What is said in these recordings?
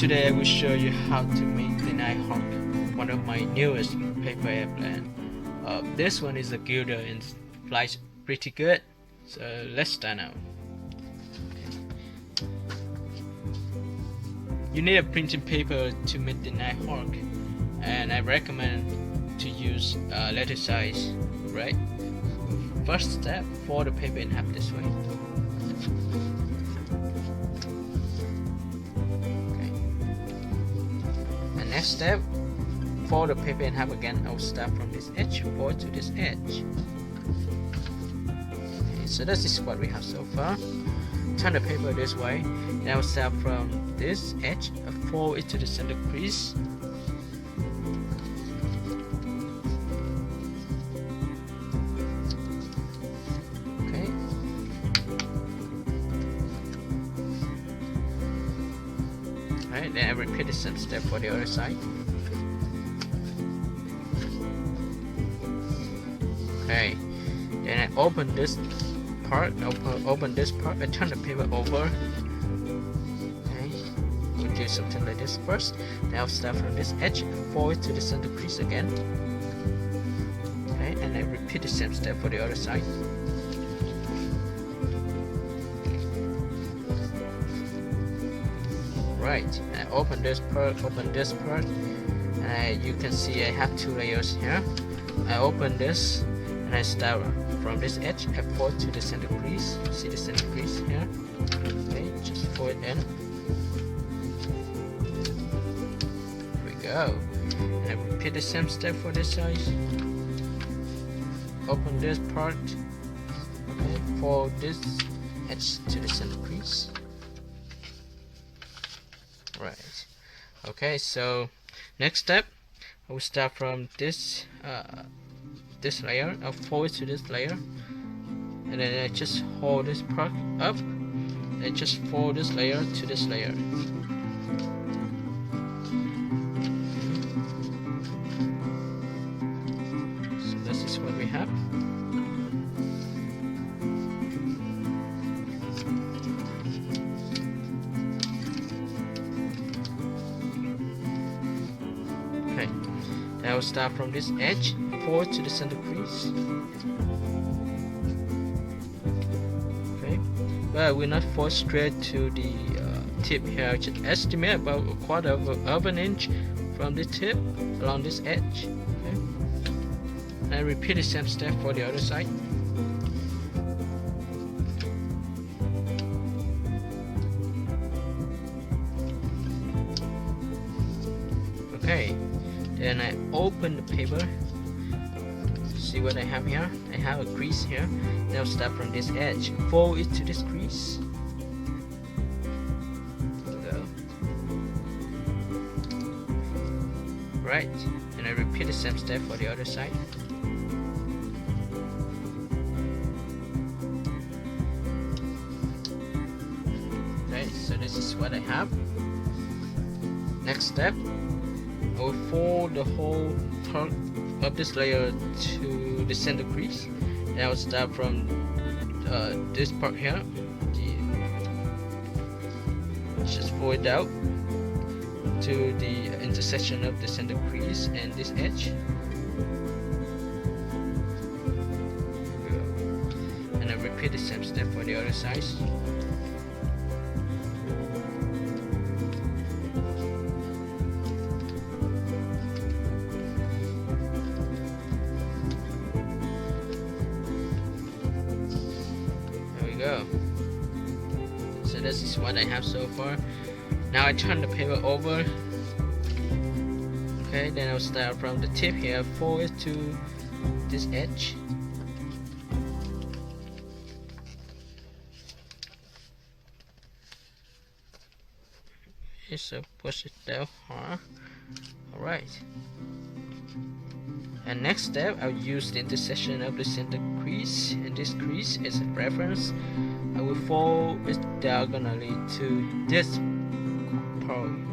today I will show you how to make the Nighthawk, one of my newest paper airplane. This one is a Gilder and flies pretty good. So let's start now. You need a printing paper to make the Nighthawk, and I recommend to use letter size, right? First step, fold the paper in half this way. Okay. And next step, fold the paper in half again. I will start from this edge, fold to this edge. Okay, so this is what we have so far. Turn the paper this way. Now start from this edge, fold it to the center crease. Then I repeat the same step for the other side. Okay, then I open this part, open this part, I turn the paper over. Okay, we'll do something like this first. Then I'll start from this edge, fold it to the center crease again. Okay, and I repeat the same step for the other side. Right, and I open this part, and you can see I have two layers here. I open this and I start from this edge, I fold to the center crease. See the center crease here? Okay, just fold it in. There we go. And I repeat the same step for this side. Open this part, okay, fold this edge to the center crease. Right. Okay, so next step, I will start from this this layer. I'll fold it to this layer, and then I just hold this part up, and just fold this layer to this layer. So this is what we have. I will start from this edge, fold to the center crease. Okay, but we're not fold straight to the tip here. Just estimate about a quarter of an inch from the tip along this edge. Okay, and I repeat the same step for the other side. Okay. Then I open the paper. See what I have here? I have a crease here. Now start from this edge. Fold it to this crease. There we go. Right. And I repeat the same step for the other side. Okay, so this is what I have. Next step, I will fold the whole part of this layer to the center crease, and I will start from this part here. Just fold it out to the intersection of the center crease and this edge. And I repeat the same step for the other side. So this is what I have so far. Now I turn the paper over. Okay, then I'll start from the tip here, fold it to this edge. Okay, so push it down hard. Alright. And next step, I'll use the intersection of the center crease and this crease as a reference. I will fold it diagonally to this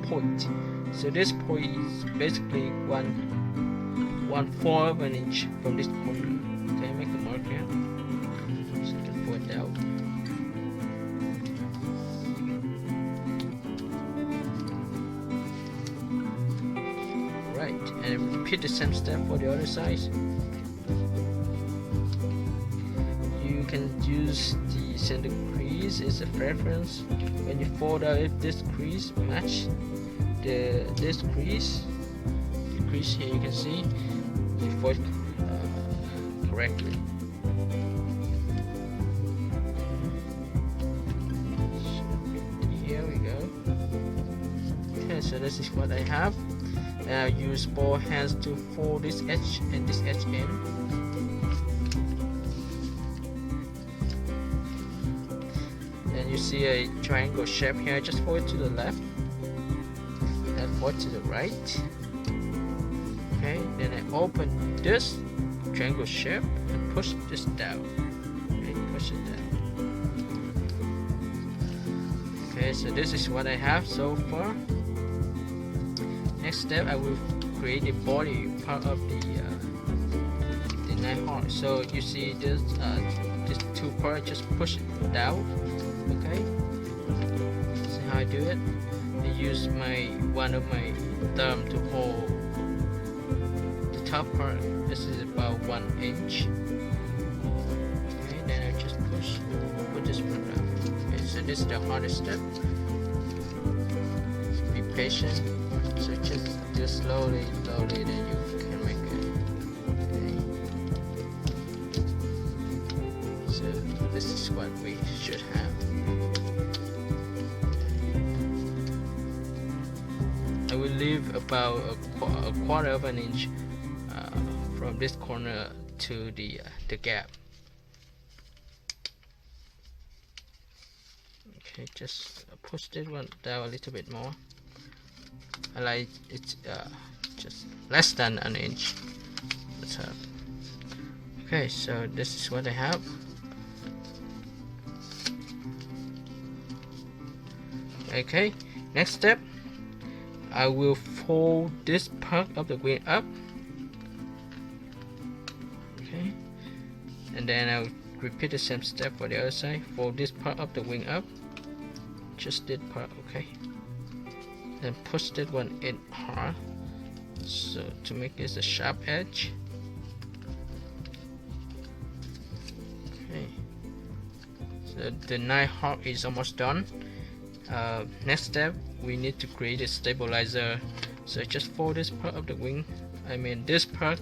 point. So this point is basically 1/4 of an inch from this corner. Okay, make a mark here. So I can point out. and repeat the same step for the other side. You can use the center crease as a reference. When you fold out, if this crease match this crease, the crease here, you can see you fold correctly. Here we go. Okay, so this is what I have. Now use both hands to fold this edge and this edge in. And you see a triangle shape here. Just fold it to the left and fold to the right. Okay, then I open this triangle shape and push this down. Okay, push it down. Okay, so this is what I have so far. Next step, I will create the body part of the knife heart. So you see this two parts, just push it down. Okay, see how I do it? I use one of my thumb to hold the top part. This is about 1 inch. Okay, then I just put this one down. Okay, so this is the hardest step. So be patient. So just do slowly, then you can make it. Okay. So this is what we should have. I will leave about a quarter of an inch from this corner to the gap. Okay, just push this one down a little bit more. I like it just less than an inch. Let's have. Okay, so this is what I have. Okay, next step, I will fold this part of the wing up. Okay, and then I'll repeat the same step for the other side. Fold this part of the wing up, just that part. Okay, then push that one in hard, so to make this a sharp edge. Okay, so the knife heart is almost done. Next step, we need to create a stabilizer. So just fold this part of the wing, this part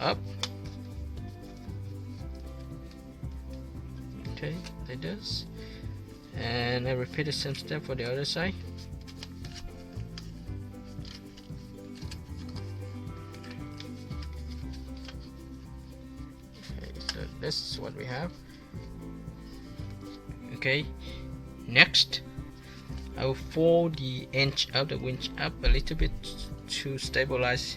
up. Okay, like this, and I repeat the same step for the other side. Okay, so this is what we have. Okay, next I will fold the edge of the winch up a little bit to stabilize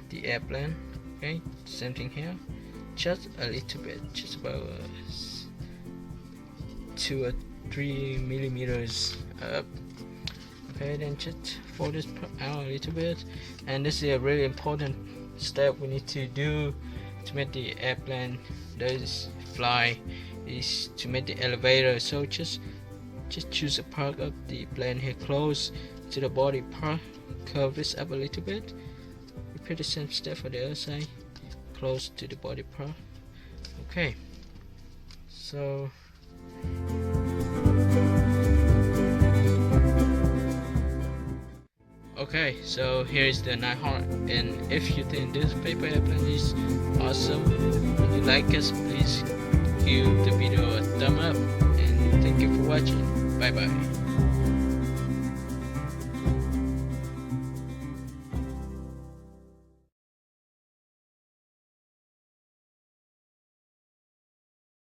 the airplane. Okay, same thing here, just a little bit, just about 2 or 3 millimeters up. Okay, then just fold this out a little bit, and this is a really important step we need to do to make the airplane does fly, is to make the elevator. So just choose a part of the plane here close to the body part, curve this up a little bit, repeat the same step for the other side, close to the body part. Okay, so here is the knife heart. And if you think this paper airplane is awesome, if you like us, please give the video a thumb up, and thank you for watching. Bye bye.